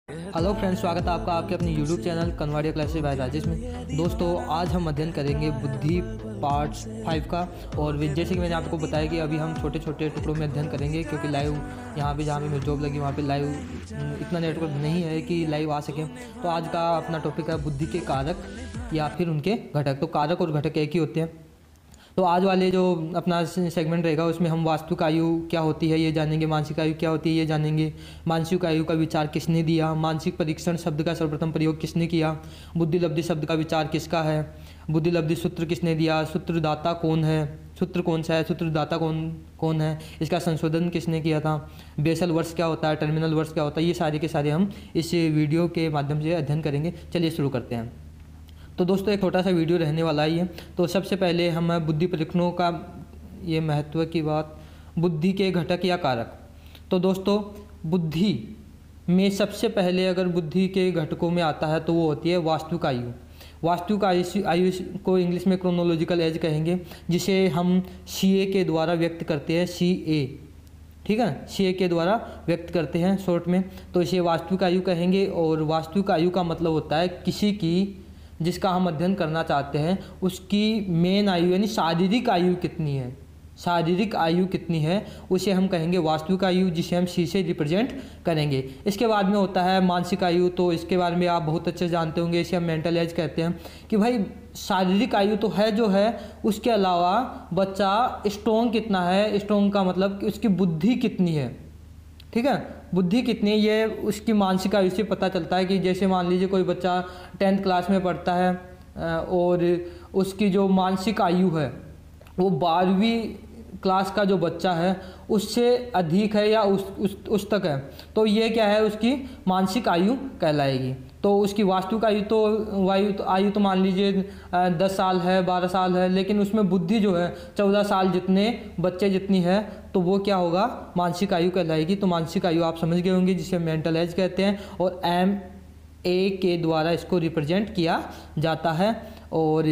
Hello friends, स्वागत है आपका आपके अपने YouTube channel Kanwadia classes bye Rajesh में। दोस्तों, आज हम अध्ययन करेंगे बुद्धि पार्ट्स 5 का। और जैसे कि मैंने आपको बताया कि अभी हम छोटे छोटे टुकड़ों में अध्ययन करेंगे, क्योंकि लाइव यहाँ पे जहाँ पे मेरी जॉब लगी वहाँ पे लाइव इतना नेटवर्क नहीं है कि लाइव आ सके। तो आज का अपना टॉपिक है बुद्धि के कारक या फिर उनके घटक। तो कारक और घटक एक ही होते हैं। तो आज वाले जो अपना सेगमेंट रहेगा उसमें हम वास्तविक आयु क्या होती है ये जानेंगे, मानसिक आयु क्या होती है ये जानेंगे, मानसिक आयु का विचार किसने दिया, मानसिक परीक्षण शब्द का सर्वप्रथम प्रयोग किसने किया, बुद्धिलब्धि शब्द का विचार किसका है, बुद्धिलब्धि सूत्र किसने दिया, सूत्रदाता कौन है, सूत्र कौन सा है, सूत्रदाता कौन है, इसका संशोधन किसने किया था, बेसल वर्ष क्या होता है, टर्मिनल वर्ष क्या होता है, ये सारे के सारे हम इस वीडियो के माध्यम से अध्ययन करेंगे। चलिए शुरू करते हैं। तो दोस्तों, एक छोटा सा वीडियो रहने वाला ही है। तो सबसे पहले हम बुद्धि परीक्षणों का ये महत्व की बात, बुद्धि के घटक या कारक। तो दोस्तों, बुद्धि में सबसे पहले अगर बुद्धि के घटकों में आता है तो वो होती है वास्तविक आयु। वास्तविक आयु को इंग्लिश में क्रोनोलॉजिकल एज कहेंगे, जिसे हम CA के द्वारा व्यक्त करते हैं। CA, ठीक है, CA के द्वारा व्यक्त करते हैं शॉर्ट में। तो इसे वास्तविक आयु कहेंगे। और वास्तविक आयु का मतलब होता है किसी की, जिसका हम अध्ययन करना चाहते हैं, उसकी मेन आयु यानी शारीरिक आयु कितनी है, शारीरिक आयु कितनी है उसे हम कहेंगे वास्तविक आयु, जिसे हम C से रिप्रेजेंट करेंगे। इसके बाद में होता है मानसिक आयु। तो इसके बारे में आप बहुत अच्छे जानते होंगे, इसे हम मेंटल एज कहते हैं। कि भाई शारीरिक आयु तो है जो है, उसके अलावा बच्चा स्ट्रॉन्ग कितना है, स्ट्रॉन्ग का मतलब कि उसकी बुद्धि कितनी है, ठीक है, बुद्धि कितनी है ये उसकी मानसिक आयु से पता चलता है। कि जैसे मान लीजिए कोई बच्चा 10th क्लास में पढ़ता है और उसकी जो मानसिक आयु है वो 12वीं क्लास का जो बच्चा है उससे अधिक है या उस तक है, तो ये क्या है, उसकी मानसिक आयु कहलाएगी। तो उसकी वास्तविक आयु तो मान लीजिए 10 साल है, 12 साल है, लेकिन उसमें बुद्धि जो है 14 साल जितने बच्चे जितनी है, तो वो क्या होगा, मानसिक आयु कहलाएगी। तो मानसिक आयु आप समझ गए होंगे, जिसे मेंटल एज कहते हैं। और MA के द्वारा इसको रिप्रेजेंट किया जाता है। और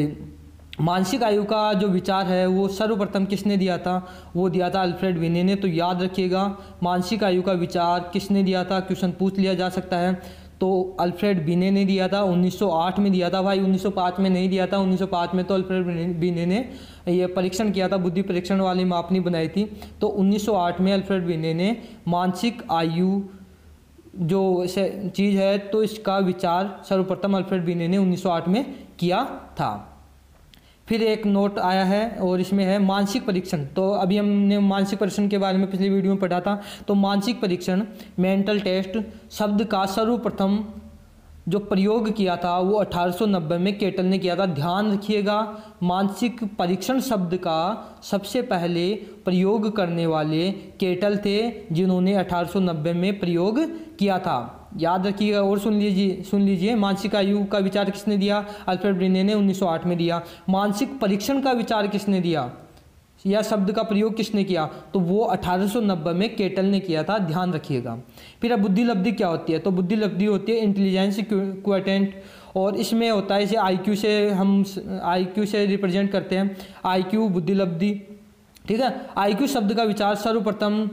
मानसिक आयु का जो विचार है वो सर्वप्रथम किसने दिया था, वो दिया था अल्फ्रेड विने ने। तो याद रखिएगा, मानसिक आयु का विचार किसने दिया था, क्वेश्चन पूछ लिया जा सकता है। तो अल्फ्रेड विने ने दिया था, 1908 में दिया था भाई, 1905 में नहीं दिया था। 1905 में तो अल्फ्रेड विने ने ये परीक्षण किया था, बुद्धि परीक्षण वाली मापनी बनाई थी। तो 1908 में अल्फ्रेड विने ने मानसिक आयु जो चीज़ है, तो इसका विचार सर्वप्रथम अल्फ्रेड विने ने 1908 में किया था। फिर एक नोट आया है और इसमें है मानसिक परीक्षण। तो अभी हमने मानसिक परीक्षण के बारे में पिछली वीडियो में पढ़ा था। तो मानसिक परीक्षण, मेंटल टेस्ट शब्द का सर्वप्रथम जो प्रयोग किया था वो 1890 में केटल ने किया था। ध्यान रखिएगा, मानसिक परीक्षण शब्द का सबसे पहले प्रयोग करने वाले केटल थे, जिन्होंने 1890 में प्रयोग किया था। याद रखिएगा। और सुन लीजिए, मानसिक आयु का विचार किसने दिया, अल्फ्रेड विने ने 1908 में दिया। मानसिक परीक्षण का विचार किसने दिया या शब्द का प्रयोग किसने किया, तो वो 1890 में केटल ने किया था। ध्यान रखिएगा। फिर अब बुद्धिलब्धि क्या होती है, तो बुद्धिलब्धि होती है इंटेलिजेंस क्वोटिएंट। और इसमें होता है, इसे IQ से रिप्रेजेंट करते हैं। IQ बुद्धिलब्धि, ठीक है। IQ शब्द का विचार सर्वप्रथम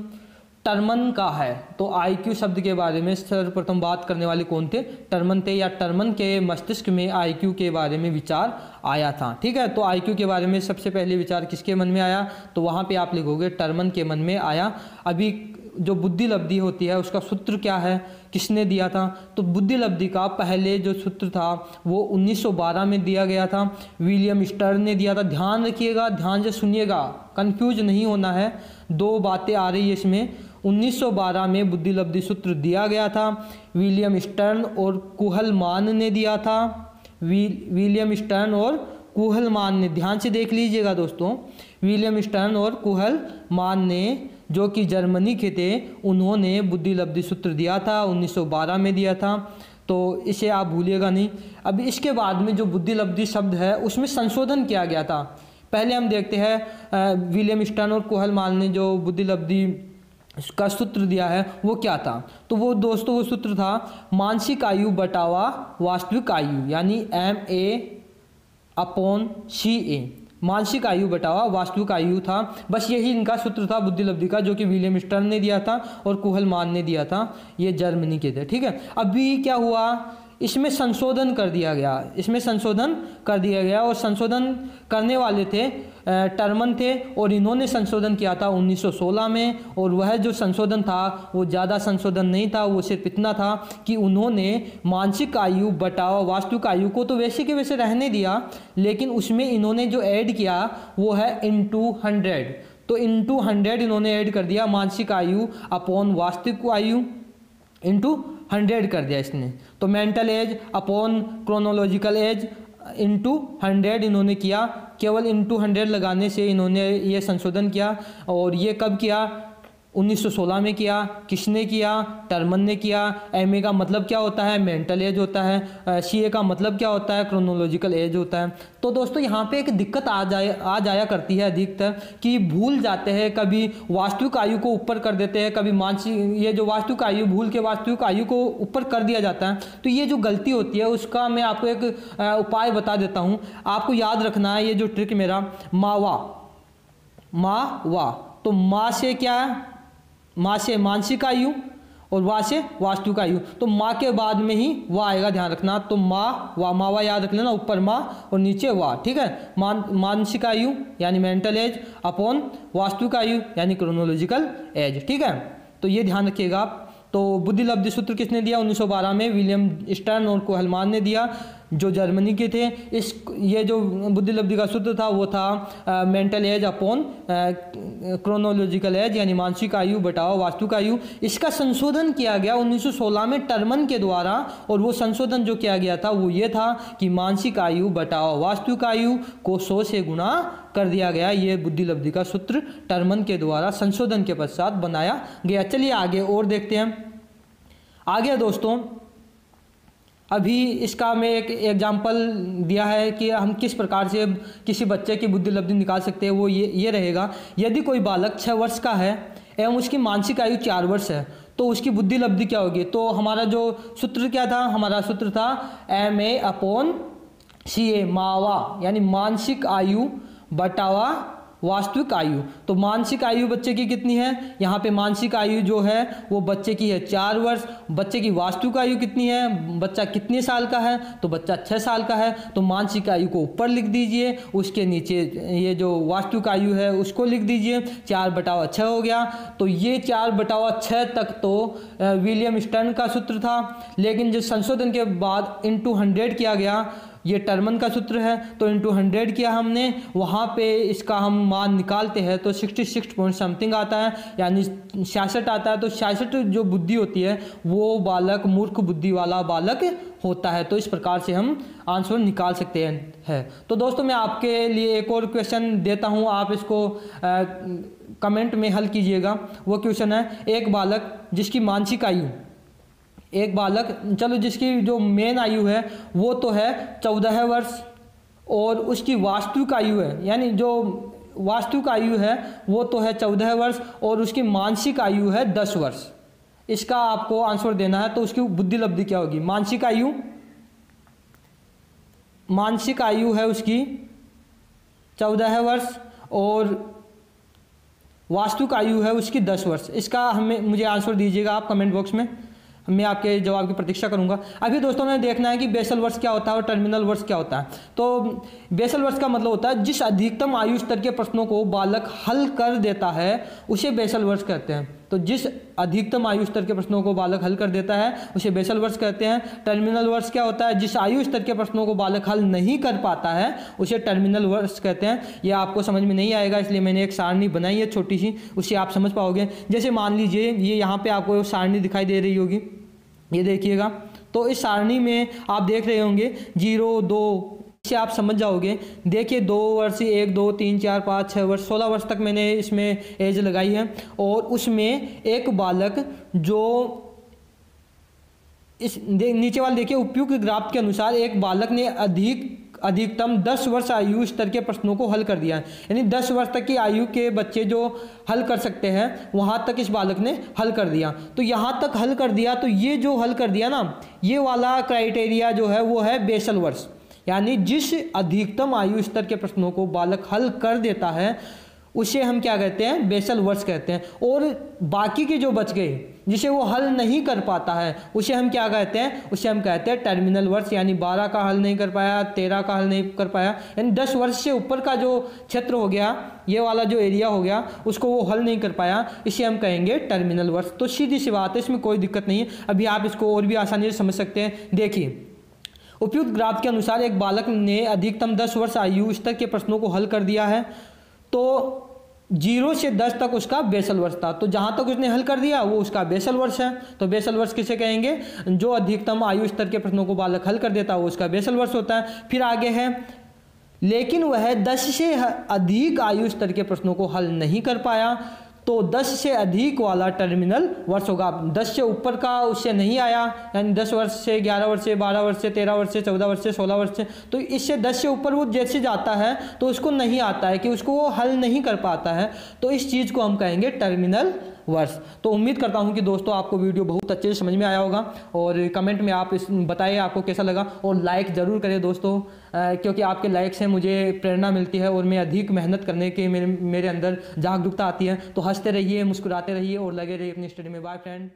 टर्मन का है। तो IQ शब्द के बारे में सर्वप्रथम बात करने वाले कौन थे, टर्मन थे, या टर्मन के मस्तिष्क में IQ के बारे में विचार आया था, ठीक है। तो IQ के बारे में सबसे पहले विचार किसके मन में आया, तो वहाँ पे आप लिखोगे टर्मन के मन में आया। अभी जो बुद्धिलब्धि होती है उसका सूत्र क्या है, किसने दिया था, तो बुद्धिलब्धि का पहले जो सूत्र था वो 1912 में दिया गया था, विलियम स्टर्न ने दिया था। ध्यान रखिएगा, ध्यान से सुनिएगा, कंफ्यूज नहीं होना है, दो बातें आ रही है इसमें। 1912 में बुद्धिलब्धि सूत्र दिया गया था, विलियम स्टर्न और कुहलमान ने दिया था। विलियम स्टर्न और कुहलमान ने, ध्यान से देख लीजिएगा दोस्तों, विलियम स्टर्न और कुहलमान ने, जो कि जर्मनी के थे, उन्होंने बुद्धिलब्धि सूत्र दिया था, 1912 में दिया था। तो इसे आप भूलिएगा नहीं। अब इसके बाद में जो बुद्धिलब्धि शब्द है उसमें संशोधन किया गया था। पहले हम देखते हैं विलियम स्टर्न और कुहलमान ने जो बुद्धिलब्धि का सूत्र दिया है वो क्या था। तो वो दोस्तों, वो सूत्र था मानसिक आयु बटावा वास्तविक आयु, यानी MA/CA। मानसिक आयु बटावा वास्तविक आयु था। बस यही इनका सूत्र था बुद्धिलब्धि का, जो कि विलियम स्टर्न ने दिया था और कुहलमान ने दिया था, ये जर्मनी के थे। ठीक है, अभी क्या हुआ, इसमें संशोधन कर दिया गया, इसमें संशोधन कर दिया गया और संशोधन करने वाले थे टर्मन थे, और इन्होंने संशोधन किया था 1916 में। और वह जो संशोधन था वो ज़्यादा संशोधन नहीं था, वो सिर्फ इतना था कि उन्होंने मानसिक आयु बटावा वास्तविक आयु को तो वैसे के वैसे रहने दिया, लेकिन उसमें इन्होंने जो ऐड किया वो है into 100। तो into 100 इन्होंने ऐड कर दिया, मानसिक आयु अपॉन वास्तविक आयु into 100 कर दिया इसने। तो mental as upon chronological age into 100 इन्होंने किया। केवल into 100 लगाने से इन्होंने ये संशोधन किया। और ये कब किया, 1916 में किया। किसने किया, टर्मन ने किया। एमए का मतलब क्या होता है, मेंटल एज होता है। सीए का मतलब क्या होता है, क्रोनोलॉजिकल एज होता है। तो दोस्तों यहाँ पे एक दिक्कत आ जाया करती है अधिकतर, कि भूल जाते हैं, कभी वास्तविक आयु को ऊपर कर देते हैं, कभी मानसिक, ये जो वास्तविक आयु भूल के वास्तविक आयु को ऊपर कर दिया जाता है। तो ये जो गलती होती है उसका मैं आपको एक उपाय बता देता हूँ। आपको याद रखना है ये जो ट्रिक मेरा, मावा तो माँ से क्या है, माँ से मानसिक आयु और वा से वास्तविक आयु। तो माँ के बाद में ही वाह आएगा, ध्यान रखना। तो माँ मावा याद रख लेना, ऊपर माँ और नीचे वाह। ठीक है, मानसिक आयु यानी मेंटल एज अपॉन वास्तविक आयु यानी क्रोनोलॉजिकल एज। ठीक है, तो ये ध्यान रखिएगा आप। तो बुद्धिलब्धि सूत्र किसने दिया, 1912 में विलियम स्टर्न और कुहलमान ने दिया, जो जर्मनी के थे। ये जो बुद्धिलब्धि का सूत्र था वो था mental as upon chronological age यानी मानसिक आयु बटाओ वास्तविक आयु। इसका संशोधन किया गया 1916 में टर्मन के द्वारा, और वो संशोधन जो किया गया था वो ये था कि मानसिक आयु बटाओ वास्तविक आयु को 100 से गुणा कर दिया गया। ये बुद्धिलब्धि का सूत्र टर्मन के द्वारा संशोधन के पश्चात बनाया गया। चलिए आगे और देखते हैं। आगे दोस्तों, अभी इसका मैं एक एग्जाम्पल दिया है कि हम किस प्रकार से किसी बच्चे की बुद्धिलब्धि निकाल सकते हैं। वो ये रहेगा, यदि कोई बालक 6 वर्ष का है एवं उसकी मानसिक आयु 4 वर्ष है तो उसकी बुद्धिलब्धि क्या होगी। तो हमारा जो सूत्र क्या था, हमारा सूत्र था MA अपॉन CA, मावा यानी मानसिक आयु बटावा वास्तविक आयु। तो मानसिक आयु बच्चे की कितनी है, यहाँ पे मानसिक आयु जो है वो बच्चे की है 4 वर्ष। बच्चे की वास्तविक आयु कितनी है, बच्चा कितने साल का है, तो बच्चा 6 साल का है। तो मानसिक आयु को ऊपर लिख दीजिए, उसके नीचे ये जो वास्तविक आयु है उसको लिख दीजिए। 4/6 हो गया। तो ये 4/6 तक तो विलियम स्टर्न का सूत्र था, लेकिन जो संशोधन के बाद into 100 किया गया, ये टर्मन का सूत्र है। तो into 100 किया हमने, वहाँ पे इसका हम मान निकालते हैं तो 66 पॉइंट समथिंग आता है, यानी 66 आता है। तो 66 जो बुद्धि होती है वो बालक मूर्ख बुद्धि वाला बालक होता है। तो इस प्रकार से हम आंसर निकाल सकते हैं। तो दोस्तों मैं आपके लिए एक और क्वेश्चन देता हूँ, आप इसको कमेंट में हल कीजिएगा। वो क्वेश्चन है, एक बालक जिसकी मानसिक आयु, एक बालक चलो जिसकी जो मेन आयु है वो तो है 14 वर्ष, और उसकी वास्तविक आयु है, यानी जो वास्तविक आयु है वो तो है 14 वर्ष, और उसकी मानसिक आयु है 10 वर्ष। इसका आपको आंसर देना है। तो उसकी बुद्धिलब्धि क्या होगी, मानसिक आयु है उसकी 14 वर्ष और वास्तविक आयु है उसकी 10 वर्ष। इसका मुझे आंसर दीजिएगा आप कमेंट बॉक्स में, मैं आपके जवाब की प्रतीक्षा करूंगा। अभी दोस्तों हमें देखना है कि बेसल वर्ष क्या होता है और टर्मिनल वर्ष क्या होता है। तो बेसल वर्ष का मतलब होता है जिस अधिकतम आयु स्तर के प्रश्नों को बालक हल कर देता है उसे बेसल वर्ष कहते हैं। तो जिस अधिकतम आयु स्तर के प्रश्नों को बालक हल कर देता है उसे बेसल वर्ष कहते हैं। टर्मिनल वर्ष क्या होता है, जिस आयु स्तर के प्रश्नों को बालक हल नहीं कर पाता है उसे टर्मिनल वर्ष कहते हैं। यह आपको समझ में नहीं आएगा, इसलिए मैंने एक सारणी बनाई है छोटी सी, उससे आप समझ पाओगे। जैसे मान लीजिए ये यहाँ पे आपको सारणी दिखाई दे रही होगी, ये देखिएगा। तो इस सारणी में आप देख रहे होंगे 0, 2 से आप समझ जाओगे। देखिए 2 वर्ष, 1, 2, 3, 4, 5, 6 वर्ष, 16 वर्ष तक मैंने इसमें एज लगाई है। और उसमें एक बालक जो इस नीचे वाले देखिए, उपयुक्त ग्राफ के अनुसार एक बालक ने अधिकतम 10 वर्ष आयु स्तर के प्रश्नों को हल कर दिया है। यानी 10 वर्ष तक की आयु के बच्चे जो हल कर सकते हैं वहाँ तक इस बालक ने हल कर दिया। तो यहाँ तक हल कर दिया, तो ये जो हल कर दिया ना, ये वाला क्राइटेरिया जो है वो है बेसल वर्ष। यानी जिस अधिकतम आयु स्तर के प्रश्नों को बालक हल कर देता है उसे हम क्या कहते हैं, बेसल वर्ष कहते हैं। और बाकी के जो बच गए जिसे वो हल नहीं कर पाता है उसे हम क्या कहते हैं, उसे हम कहते हैं टर्मिनल वर्ष। यानी 12 का हल नहीं कर पाया, 13 का हल नहीं कर पाया, यानी 10 वर्ष से ऊपर का जो क्षेत्र हो गया, ये वाला जो एरिया हो गया, उसको वो हल नहीं कर पाया, इसे हम कहेंगे टर्मिनल वर्ष। तो सीधी सी बात है, इसमें कोई दिक्कत नहीं है। अभी आप इसको और भी आसानी से समझ सकते हैं। देखिए, उपयुक्त ग्राफ के अनुसार एक बालक ने अधिकतम 10 वर्ष आयु स्तर के प्रश्नों को हल कर दिया है, तो 0 से 10 तक उसका बेसल वर्ष था। तो जहां तक उसने हल कर दिया वो उसका बेसल वर्ष है। तो बेसल वर्ष किसे कहेंगे, जो अधिकतम आयु स्तर के प्रश्नों को बालक हल कर देता है वो उसका बेसल वर्ष होता है। फिर आगे है, लेकिन वह 10 से अधिक आयु स्तर के प्रश्नों को हल नहीं कर पाया, तो 10 से अधिक वाला टर्मिनल वर्ष होगा। 10 से ऊपर का उससे नहीं आया, यानी 10 वर्ष से 11 वर्ष से 12 वर्ष से 13 वर्ष से 14 वर्ष से 16 वर्ष से, तो इससे 10 से ऊपर वो जैसे जाता है तो उसको नहीं आता है कि उसको वो हल नहीं कर पाता है, तो इस चीज़ को हम कहेंगे टर्मिनल वर्ष। तो उम्मीद करता हूं कि दोस्तों आपको वीडियो बहुत अच्छे से समझ में आया होगा, और कमेंट में आप इस बताइए आपको कैसा लगा, और लाइक ज़रूर करें दोस्तों, क्योंकि आपके लाइक से मुझे प्रेरणा मिलती है और मैं अधिक मेहनत करने की मेरे अंदर जागरूकता आती है। तो हंसते रहिए, मुस्कुराते रहिए और लगे रहिए अपनी स्टडी में। Bye friend.